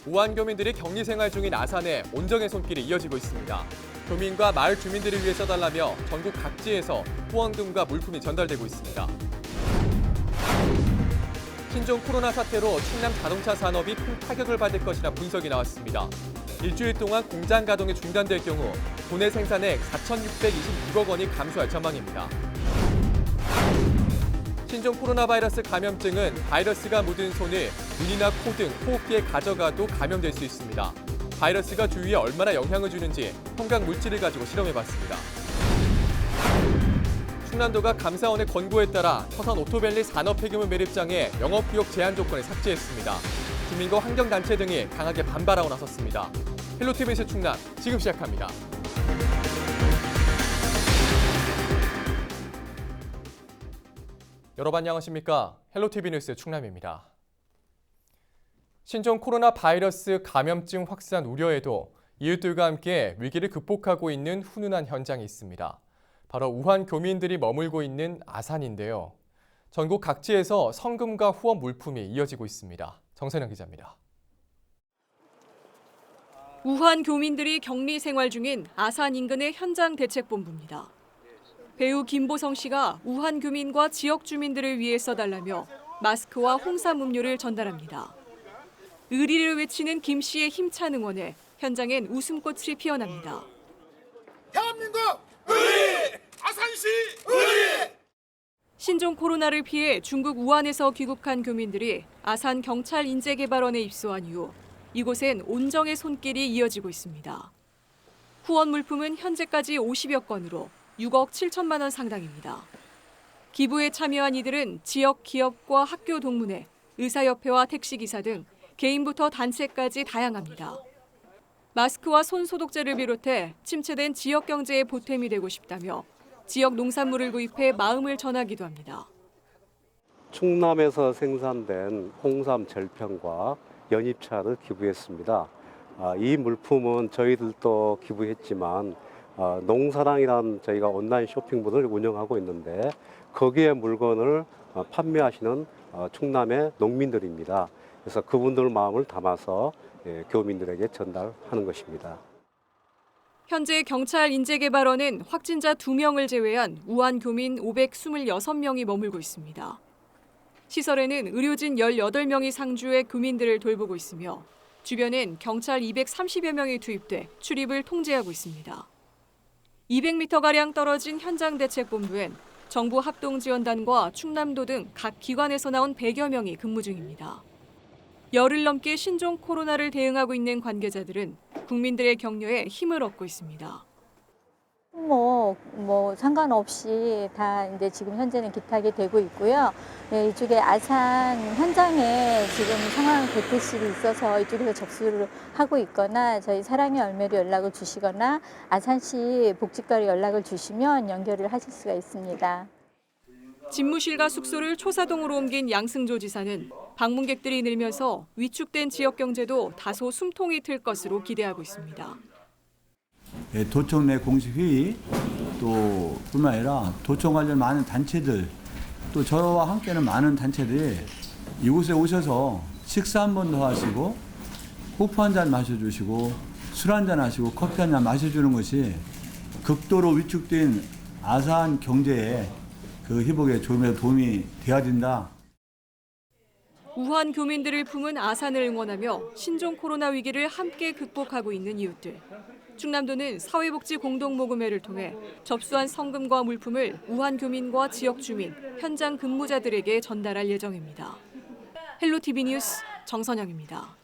우한 교민들이 격리 생활 중인 아산에 온정의 손길이 이어지고 있습니다. 교민과 마을 주민들을 위해 써달라며 전국 각지에서 후원금과 물품이 전달되고 있습니다. 신종 코로나 사태로 충남 자동차 산업이 큰 타격을 받을 것이라 분석이 나왔습니다. 일주일 동안 공장 가동이 중단될 경우 도내 생산액 4,626억 원이 감소할 전망입니다. 신종 코로나 바이러스 감염증은 바이러스가 묻은 손을 눈이나 코 등 호흡기에 가져가도 감염될 수 있습니다. 바이러스가 주위에 얼마나 영향을 주는지 형광 물질을 가지고 실험해봤습니다. 충남도가 감사원의 권고에 따라 터선 오토밸리 산업폐기물 매립장에 영업구역 제한 조건을 삭제했습니다. 주민과 환경단체 등이 강하게 반발하고 나섰습니다. 헬로티비 뉴스 충남 지금 시작합니다. 여러분 안녕하십니까? 헬로티비 뉴스 충남입니다. 신종 코로나 바이러스 감염증 확산 우려에도 이웃들과 함께 위기를 극복하고 있는 훈훈한 현장이 있습니다. 바로 우한 교민들이 머물고 있는 아산인데요. 전국 각지에서 성금과 후원 물품이 이어지고 있습니다. 정선영 기자입니다. 우한 교민들이 격리 생활 중인 아산 인근의 현장 대책본부입니다. 배우 김보성 씨가 우한 교민과 지역 주민들을 위해 써달라며 마스크와 홍삼 음료를 전달합니다. 의리를 외치는 김 씨의 힘찬 응원에 현장엔 웃음꽃이 피어납니다. 대한민국 의리! 아산시 의리! 신종 코로나를 피해 중국 우한에서 귀국한 교민들이 아산 경찰 인재개발원에 입소한 이후 이곳엔 온정의 손길이 이어지고 있습니다. 후원 물품은 현재까지 50여 건으로 6억 7천만 원 상당입니다. 기부에 참여한 이들은 지역 기업과 학교 동문회, 의사협회와 택시기사 등 개인부터 단체까지 다양합니다. 마스크와 손 소독제를 비롯해 침체된 지역 경제의 보탬이 되고 싶다며 지역 농산물을 구입해 마음을 전하기도 합니다. 충남에서 생산된 홍삼 절편과 연잎차를 기부했습니다. 이 물품은 저희들도 기부했지만 농사랑이라는 저희가 온라인 쇼핑몰을 운영하고 있는데 거기에 물건을 판매하시는 충남의 농민들입니다. 그래서 그분들 마음을 담아서 교민들에게 전달하는 것입니다. 현재 경찰 인재개발원은 확진자 2명을 제외한 우한 교민 526명이 머물고 있습니다. 시설에는 의료진 18명이 상주해 교민들을 돌보고 있으며 주변엔 경찰 230여 명이 투입돼 출입을 통제하고 있습니다. 200m가량 떨어진 현장 대책본부엔 정부 합동지원단과 충남도 등 각 기관에서 나온 100여 명이 근무 중입니다. 열흘 넘게 신종 코로나를 대응하고 있는 관계자들은 국민들의 격려에 힘을 얻고 있습니다. 상관없이 다 이제 지금 현재는 기탁이 되고 있고요. 이쪽에 아산 현장에 지금 상황 대피실이 있어서 이쪽에서 접수를 하고 있거나 저희 사랑의 열매로 연락을 주시거나 아산시 복지과로 연락을 주시면 연결을 하실 수가 있습니다. 집무실과 숙소를 초사동으로 옮긴 양승조 지사는 방문객들이 늘면서 위축된 지역 경제도 다소 숨통이 틀 것으로 기대하고 있습니다. 도청 내 공식 회의 또 뿐만 아니라 도청 관련 많은 단체들 또 저와 함께하는 많은 단체들이 이곳에 오셔서 식사 한 번 더 하시고 호프 한 잔 마셔주시고 술 한 잔 하시고 커피 한 잔 마셔주는 것이 극도로 위축된 아산 경제에 그 회복에 조금이라도 도움이 돼야 된다. 우한 교민들을 품은 아산을 응원하며 신종 코로나 위기를 함께 극복하고 있는 이웃들. 충남도는 사회복지 공동모금회를 통해 접수한 성금과 물품을 우한 교민과 지역 주민, 현장 근무자들에게 전달할 예정입니다. 헬로티비 뉴스 정선영입니다.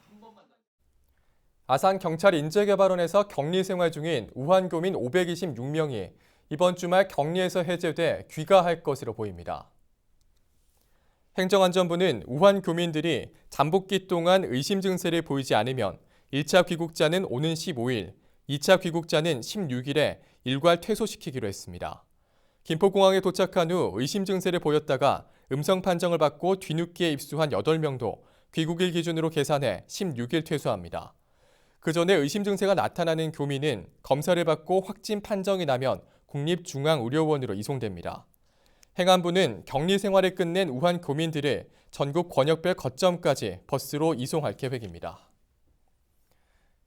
아산 경찰 인재개발원에서 격리 생활 중인 우한 교민 526명이 이번 주말 격리에서 해제돼 귀가할 것으로 보입니다. 행정안전부는 우한 교민들이 잠복기 동안 의심 증세를 보이지 않으면 1차 귀국자는 오는 15일, 2차 귀국자는 16일에 일괄 퇴소시키기로 했습니다. 김포공항에 도착한 후 의심 증세를 보였다가 음성 판정을 받고 뒤늦게 입수한 8명도 귀국일 기준으로 계산해 16일 퇴소합니다. 그 전에 의심 증세가 나타나는 교민은 검사를 받고 확진 판정이 나면 국립중앙의료원으로 이송됩니다. 행안부는 격리 생활을 끝낸 우한 교민들을 전국 권역별 거점까지 버스로 이송할 계획입니다.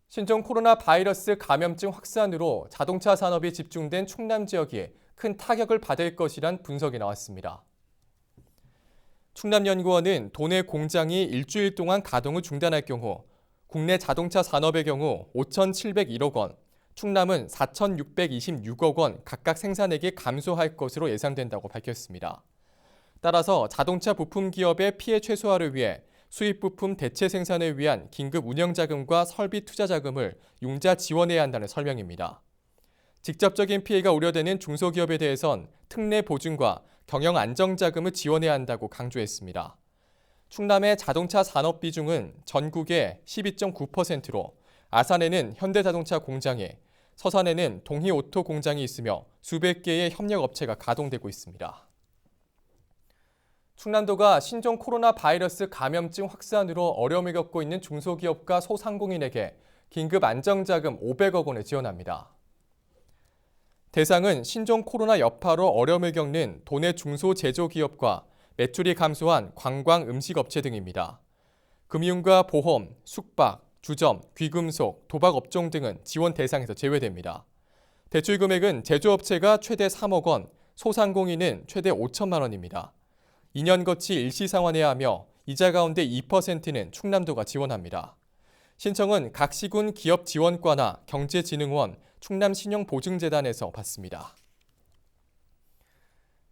신종 코로나 바이러스 감염증 확산으로 자동차 산업이 집중된 충남 지역이 큰 타격을 받을 것이란 분석이 나왔습니다. 충남연구원은 도내 공장이 일주일 동안 가동을 중단할 경우 국내 자동차 산업의 경우 5,701억 원, 충남은 4,626억 원 각각 생산액이 감소할 것으로 예상된다고 밝혔습니다. 따라서 자동차 부품 기업의 피해 최소화를 위해 수입 부품 대체 생산을 위한 긴급 운영자금과 설비 투자 자금을 융자 지원해야 한다는 설명입니다. 직접적인 피해가 우려되는 중소기업에 대해선 특례 보증과 경영 안정자금을 지원해야 한다고 강조했습니다. 충남의 자동차 산업 비중은 전국의 12.9%로 아산에는 현대자동차 공장이, 서산에는 동희오토 공장이 있으며 수백 개의 협력업체가 가동되고 있습니다. 충남도가 신종 코로나 바이러스 감염증 확산으로 어려움을 겪고 있는 중소기업과 소상공인에게 긴급 안정자금 500억 원을 지원합니다. 대상은 신종 코로나 여파로 어려움을 겪는 도내 중소제조기업과 매출이 감소한 관광 음식업체 등입니다. 금융과 보험, 숙박, 주점, 귀금속, 도박 업종 등은 지원 대상에서 제외됩니다. 대출 금액은 제조업체가 최대 3억 원, 소상공인은 최대 5천만 원입니다. 2년 거치 일시상환해야 하며 이자 가운데 2%는 충남도가 지원합니다. 신청은 각 시군 기업지원과나 경제진흥원, 충남신용보증재단에서 받습니다.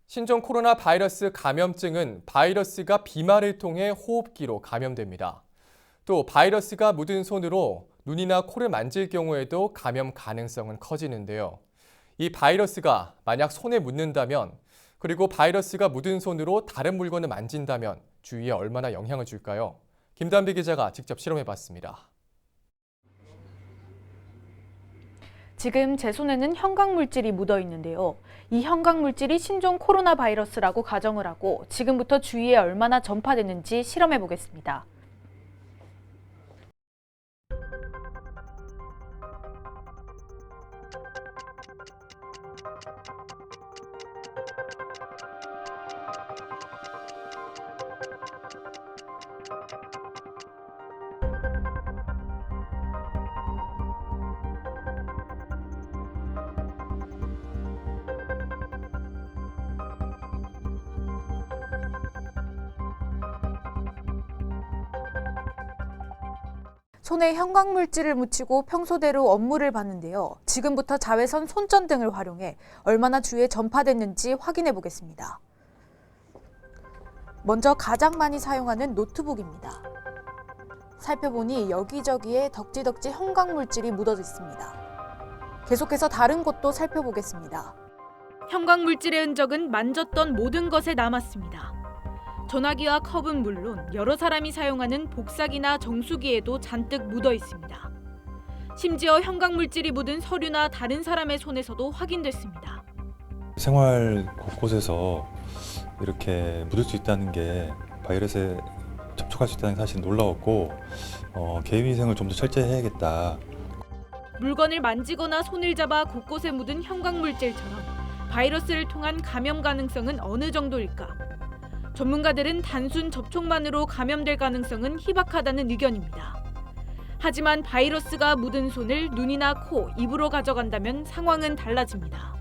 신종 코로나 바이러스 감염증은 바이러스가 비말을 통해 호흡기로 감염됩니다. 또 바이러스가 묻은 손으로 눈이나 코를 만질 경우에도 감염 가능성은 커지는데요. 이 바이러스가 만약 손에 묻는다면, 그리고 바이러스가 묻은 손으로 다른 물건을 만진다면 주위에 얼마나 영향을 줄까요? 김단비 기자가 직접 실험해봤습니다. 지금 제 손에는 형광물질이 묻어 있는데요. 이 형광물질이 신종 코로나 바이러스라고 가정을 하고 지금부터 주위에 얼마나 전파됐는지 실험해 보겠습니다. 손에 형광물질을 묻히고 평소대로 업무를 봤는데요. 지금부터 자외선 손전등을 활용해 얼마나 주위에 전파됐는지 확인해 보겠습니다. 먼저 가장 많이 사용하는 노트북입니다. 살펴보니 여기저기에 덕지덕지 형광물질이 묻어져 있습니다. 계속해서 다른 곳도 살펴보겠습니다. 형광물질의 흔적은 만졌던 모든 것에 남았습니다. 전화기와 컵은 물론 여러 사람이 사용하는 복사기나 정수기에도 잔뜩 묻어 있습니다. 심지어 형광물질이 묻은 서류나 다른 사람의 손에서도 확인됐습니다. 생활 곳곳에서 이렇게 묻을 수 있다는 게, 바이러스에 접촉할 수 있다는 게 사실 놀라웠고 개인위생을 좀 더 철저히 해야겠다. 물건을 만지거나 손을 잡아 곳곳에 묻은 형광물질처럼 바이러스를 통한 감염 가능성은 어느 정도일까? 전문가들은 단순 접촉만으로 감염될 가능성은 희박하다는 의견입니다. 하지만 바이러스가 묻은 손을 눈이나 코, 입으로 가져간다면 상황은 달라집니다.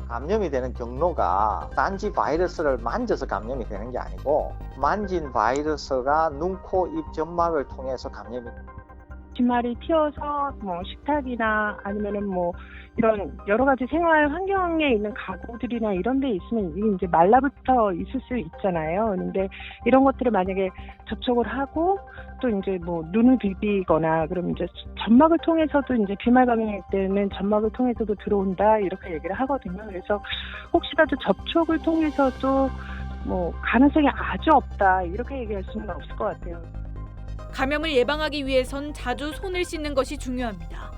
감염이 되는 경로가 단지 바이러스를 만져서 감염이 되는 게 아니고 만진 바이러스가 눈, 코, 입 점막을 통해서 감염이 됩니다. 비말이 튀어서 식탁이나 아니면은 이런 여러 가지 생활 환경에 있는 가구들이나 이런 데 있으면 이게 이제 말라붙어 있을 수 있잖아요. 그런데 이런 것들을 만약에 접촉을 하고 또 이제 눈을 비비거나 그러면 이제 점막을 통해서도 이제 비말 감염일 때는 점막을 통해서도 들어온다 이렇게 얘기를 하거든요. 그래서 혹시라도 접촉을 통해서도 가능성이 아주 없다 이렇게 얘기할 수는 없을 것 같아요. 감염을 예방하기 위해선 자주 손을 씻는 것이 중요합니다.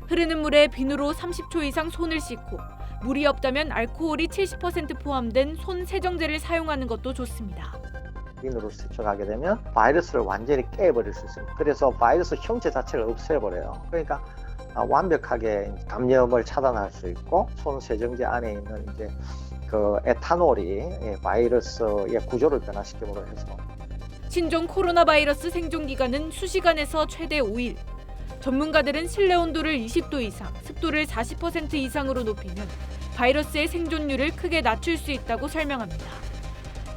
흐르는 물에 비누로 30초 이상 손을 씻고 물이 없다면 알코올이 70% 포함된 손 세정제를 사용하는 것도 좋습니다. 비누로 세척하게 되면 바이러스를 완전히 깨버릴 수 있습니다. 그래서 바이러스 형체 자체를 없애버려요. 그러니까 완벽하게 감염을 차단할 수 있고 손 세정제 안에 있는 이제 그 에탄올이 바이러스의 구조를 변화시킴으로 해서 신종 코로나 바이러스 생존 기간은 수시간에서 최대 5일. 전문가들은 실내 온도를 20도 이상, 습도를 40% 이상으로 높이면 바이러스의 생존율을 크게 낮출 수 있다고 설명합니다.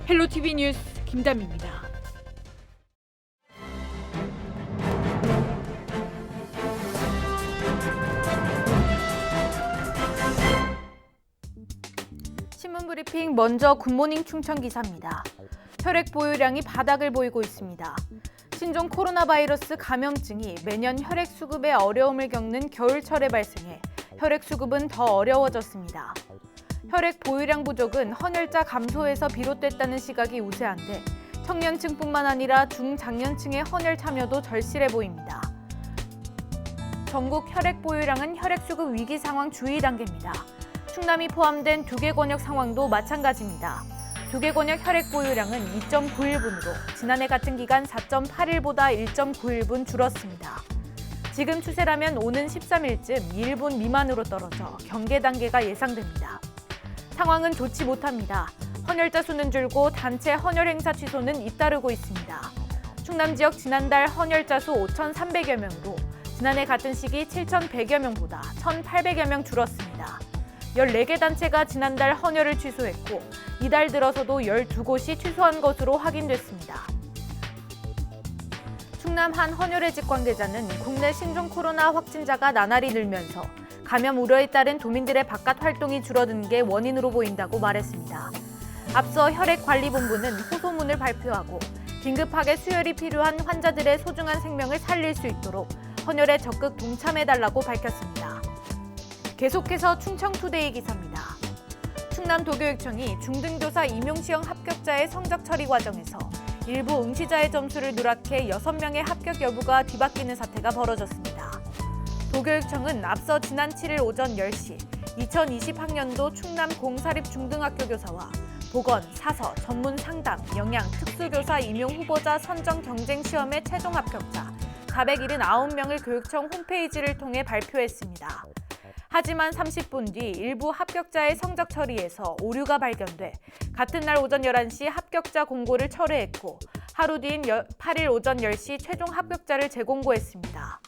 헬로티비 뉴스 김담입니다. 신문 브리핑 먼저 굿모닝 충청 기사입니다. 혈액 보유량이 바닥을 보이고 있습니다. 신종 코로나 바이러스 감염증이 매년 혈액 수급에 어려움을 겪는 겨울철에 발생해 혈액 수급은 더 어려워졌습니다. 혈액 보유량 부족은 헌혈자 감소에서 비롯됐다는 시각이 우세한데 청년층뿐만 아니라 중장년층의 헌혈 참여도 절실해 보입니다. 전국 혈액 보유량은 혈액 수급 위기 상황 주의 단계입니다. 충남이 포함된 두 개 권역 상황도 마찬가지입니다. 두 개 권역 혈액 보유량은 2.91분으로 지난해 같은 기간 4.81보다 1.91분 줄었습니다. 지금 추세라면 오는 13일쯤 1분 미만으로 떨어져 경계 단계가 예상됩니다. 상황은 좋지 못합니다. 헌혈자 수는 줄고 단체 헌혈 행사 취소는 잇따르고 있습니다. 충남 지역 지난달 헌혈자 수 5,300여 명으로 지난해 같은 시기 7,100여 명보다 1,800여 명 줄었습니다. 14개 단체가 지난달 헌혈을 취소했고 이달 들어서도 12곳이 취소한 것으로 확인됐습니다. 충남 한 헌혈회직 관계자는 국내 신종 코로나 확진자가 나날이 늘면서 감염 우려에 따른 도민들의 바깥 활동이 줄어든 게 원인으로 보인다고 말했습니다. 앞서 혈액관리본부는 호소문을 발표하고 긴급하게 수혈이 필요한 환자들의 소중한 생명을 살릴 수 있도록 헌혈에 적극 동참해달라고 밝혔습니다. 계속해서 충청투데이 기사입니다. 충남도교육청이 중등교사 임용시험 합격자의 성적 처리 과정에서 일부 응시자의 점수를 누락해 6명의 합격 여부가 뒤바뀌는 사태가 벌어졌습니다. 도교육청은 앞서 지난 7일 오전 10시 2020학년도 충남 공사립 중등학교 교사와 보건, 사서, 전문 상담, 영양, 특수교사 임용 후보자 선정 경쟁 시험의 최종 합격자 479명을 교육청 홈페이지를 통해 발표했습니다. 하지만 30분 뒤 일부 합격자의 성적 처리에서 오류가 발견돼 같은 날 오전 11시 합격자 공고를 철회했고 하루 뒤인 8일 오전 10시 최종 합격자를 재공고했습니다.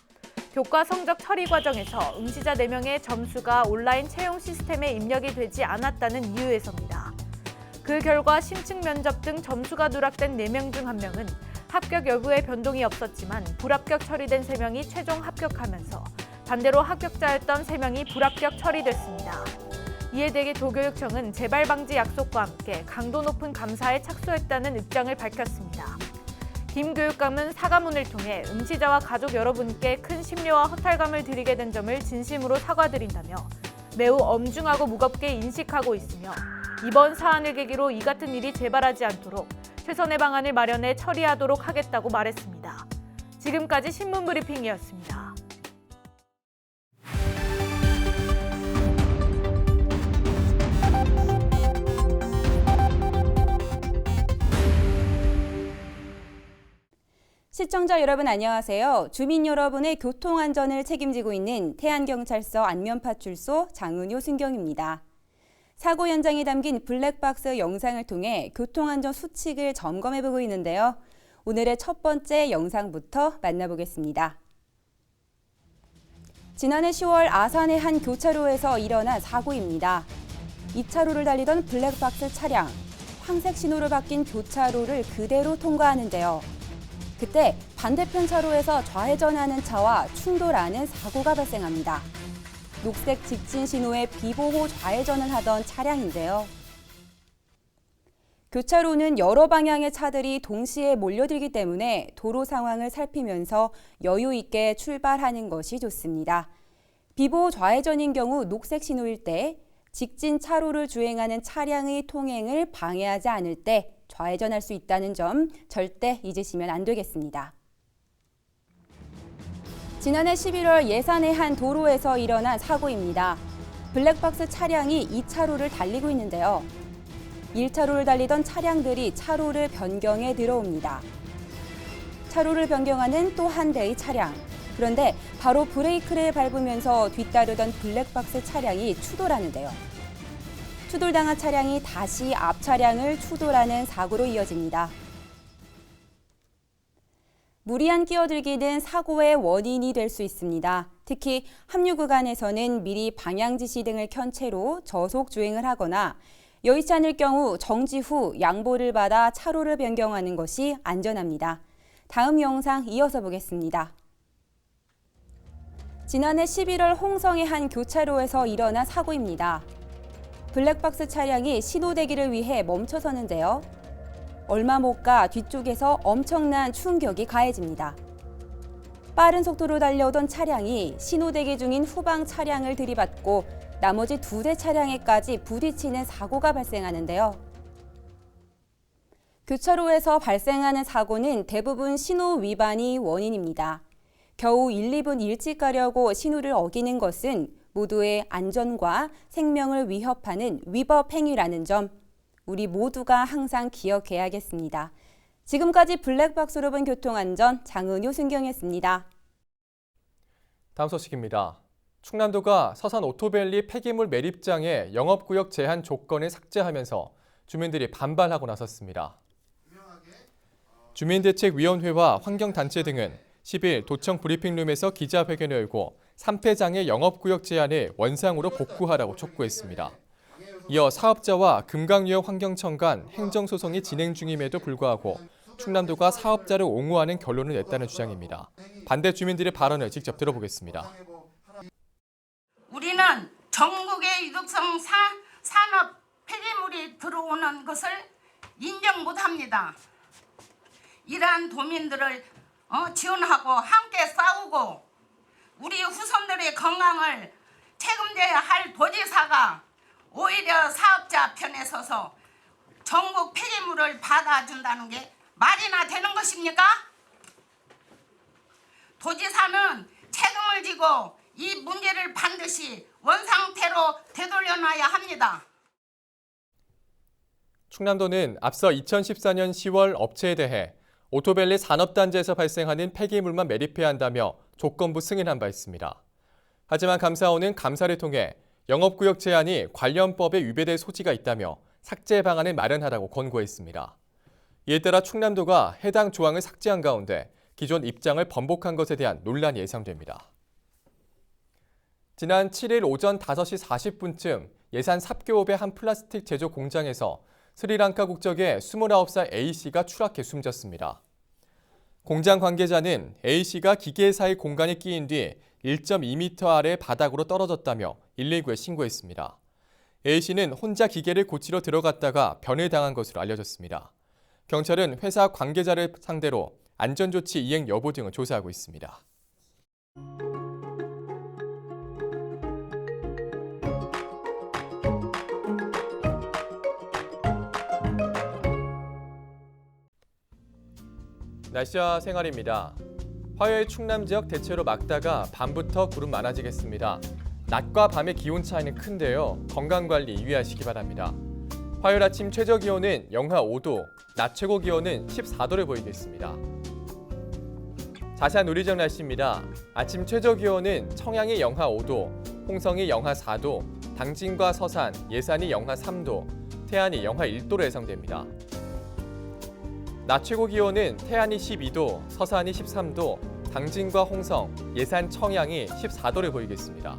교과 성적 처리 과정에서 응시자 4명의 점수가 온라인 채용 시스템에 입력이 되지 않았다는 이유에서입니다. 그 결과 심층 면접 등 점수가 누락된 4명 중 1명은 합격 여부에 변동이 없었지만 불합격 처리된 3명이 최종 합격하면서 반대로 합격자였던 3명이 불합격 처리됐습니다. 이에 대해 도교육청은 재발 방지 약속과 함께 강도 높은 감사에 착수했다는 입장을 밝혔습니다. 김 교육감은 사과문을 통해 응시자와 가족 여러분께 큰 심려와 허탈감을 드리게 된 점을 진심으로 사과드린다며 매우 엄중하고 무겁게 인식하고 있으며 이번 사안을 계기로 이 같은 일이 재발하지 않도록 최선의 방안을 마련해 처리하도록 하겠다고 말했습니다. 지금까지 신문 브리핑이었습니다. 시청자 여러분 안녕하세요. 주민 여러분의 교통안전을 책임지고 있는 태안경찰서 안면파출소 장은효 순경입니다. 사고 현장에 담긴 블랙박스 영상을 통해 교통안전 수칙을 점검해보고 있는데요. 오늘의 첫 번째 영상부터 만나보겠습니다. 지난해 10월 아산의 한 교차로에서 일어난 사고입니다. 2차로를 달리던 블랙박스 차량, 황색 신호로 바뀐 교차로를 그대로 통과하는데요. 그때 반대편 차로에서 좌회전하는 차와 충돌하는 사고가 발생합니다. 녹색 직진 신호에 비보호 좌회전을 하던 차량인데요. 교차로는 여러 방향의 차들이 동시에 몰려들기 때문에 도로 상황을 살피면서 여유 있게 출발하는 것이 좋습니다. 비보호 좌회전인 경우 녹색 신호일 때, 직진 차로를 주행하는 차량의 통행을 방해하지 않을 때 좌회전할 수 있다는 점 절대 잊으시면 안 되겠습니다. 지난해 11월 예산의 한 도로에서 일어난 사고입니다. 블랙박스 차량이 2차로를 달리고 있는데요. 1차로를 달리던 차량들이 차로를 변경해 들어옵니다. 차로를 변경하는 또 한 대의 차량. 그런데 바로 브레이크를 밟으면서 뒤따르던 블랙박스 차량이 추돌하는데요. 추돌당한 차량이 다시 앞 차량을 추돌하는 사고로 이어집니다. 무리한 끼어들기는 사고의 원인이 될 수 있습니다. 특히 합류 구간에서는 미리 방향 지시 등을 켠 채로 저속 주행을 하거나 여의치 않을 경우 정지 후 양보를 받아 차로를 변경하는 것이 안전합니다. 다음 영상 이어서 보겠습니다. 지난해 11월 홍성의 한 교차로에서 일어난 사고입니다. 블랙박스 차량이 신호대기를 위해 멈춰서는데요. 얼마 못 가 뒤쪽에서 엄청난 충격이 가해집니다. 빠른 속도로 달려오던 차량이 신호대기 중인 후방 차량을 들이받고 나머지 2대 차량에까지 부딪히는 사고가 발생하는데요. 교차로에서 발생하는 사고는 대부분 신호 위반이 원인입니다. 겨우 1, 2분 일찍 가려고 신호를 어기는 것은 모두의 안전과 생명을 위협하는 위법 행위라는 점, 우리 모두가 항상 기억해야겠습니다. 지금까지 블랙박스로 본 교통안전 장은효 순경이었습니다. 다음 소식입니다. 충남도가 서산 오토밸리 폐기물 매립장의 영업구역 제한 조건을 삭제하면서 주민들이 반발하고 나섰습니다. 주민대책위원회와 환경단체 등은 10일 도청 브리핑룸에서 기자회견을 열고 3폐장의 영업구역 제한을 원상으로 복구하라고 촉구했습니다. 이어 사업자와 금강유역 환경청 간 행정소송이 진행 중임에도 불구하고 충남도가 사업자를 옹호하는 결론을 냈다는 주장입니다. 반대 주민들의 발언을 직접 들어보겠습니다. 우리는 전국의 유독성 산업 폐기물이 들어오는 것을 인정 못합니다. 이러한 도민들을 지원하고 함께 싸우고 우리 후손들의 건강을 책임져야 할 도지사가 오히려 사업자 편에 서서 전국 폐기물을 받아준다는 게 말이나 되는 것입니까? 도지사는 책임을 지고 이 문제를 반드시 원상태로 되돌려놔야 합니다. 충남도는 앞서 2014년 10월 업체에 대해 오토밸리 산업단지에서 발생하는 폐기물만 매립해야 한다며 조건부 승인한 바 있습니다. 하지만 감사원은 감사를 통해 영업구역 제한이 관련 법에 위배될 소지가 있다며 삭제 방안을 마련하라고 권고했습니다. 이에 따라 충남도가 해당 조항을 삭제한 가운데 기존 입장을 번복한 것에 대한 논란이 예상됩니다. 지난 7일 오전 5시 40분쯤 예산 삽교읍의 한 플라스틱 제조 공장에서 스리랑카 국적의 29살 A씨가 추락해 숨졌습니다. 공장 관계자는 A씨가 기계 사이 공간에 끼인 뒤 1.2m 아래 바닥으로 떨어졌다며 119에 신고했습니다. A씨는 혼자 기계를 고치러 들어갔다가 변을 당한 것으로 알려졌습니다. 경찰은 회사 관계자를 상대로 안전조치 이행 여부 등을 조사하고 있습니다. 날씨와 생활입니다. 화요일 충남 지역 대체로 맑다가 밤부터 구름 많아지겠습니다. 낮과 밤의 기온 차이는 큰데요. 건강관리 유의하시기 바랍니다. 화요일 아침 최저 기온은 영하 5도, 낮 최고 기온은 14도를 보이겠습니다. 자세한 우리 지역 날씨입니다. 아침 최저 기온은 청양이 영하 5도, 홍성이 영하 4도, 당진과 서산, 예산이 영하 3도, 태안이 영하 1도로 예상됩니다. 낮 최고 기온은 태안이 12도, 서산이 13도, 당진과 홍성, 예산 청양이 14도를 보이겠습니다.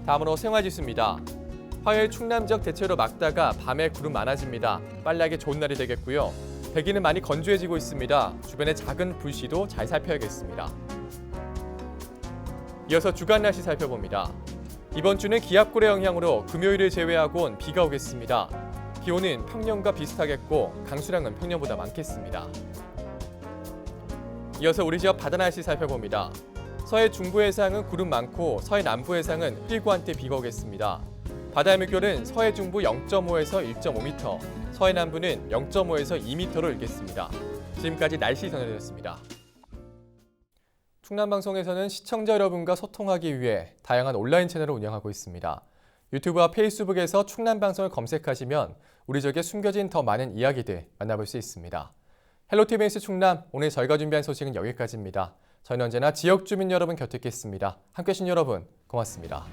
다음으로 생활지수입니다. 화요일 충남 지역 대체로 맑다가 밤에 구름 많아집니다. 빨래하기 좋은 날이 되겠고요. 대기는 많이 건조해지고 있습니다. 주변의 작은 불씨도 잘 살펴야겠습니다. 이어서 주간 날씨 살펴봅니다. 이번 주는 기압골의 영향으로 금요일을 제외하고는 비가 오겠습니다. 기온은 평년과 비슷하겠고 강수량은 평년보다 많겠습니다. 이어서 우리 지역 바다 날씨 살펴봅니다. 서해 중부 해상은 구름 많고 서해 남부 해상은 흐리고 한때 비가 오겠습니다. 바다의 물결은 서해 중부 0.5에서 1.5m, 서해 남부는 0.5에서 2m로 일겠습니다. 지금까지 날씨 전해드렸습니다. 충남방송에서는 시청자 여러분과 소통하기 위해 다양한 온라인 채널을 운영하고 있습니다. 유튜브와 페이스북에서 충남방송을 검색하시면 우리 지역에 숨겨진 더 많은 이야기들 만나볼 수 있습니다. 헬로티비 뉴스 충남, 오늘 저희가 준비한 소식은 여기까지입니다. 저희는 언제나 지역 주민 여러분 곁에 있겠습니다. 함께해 주신 여러분 고맙습니다.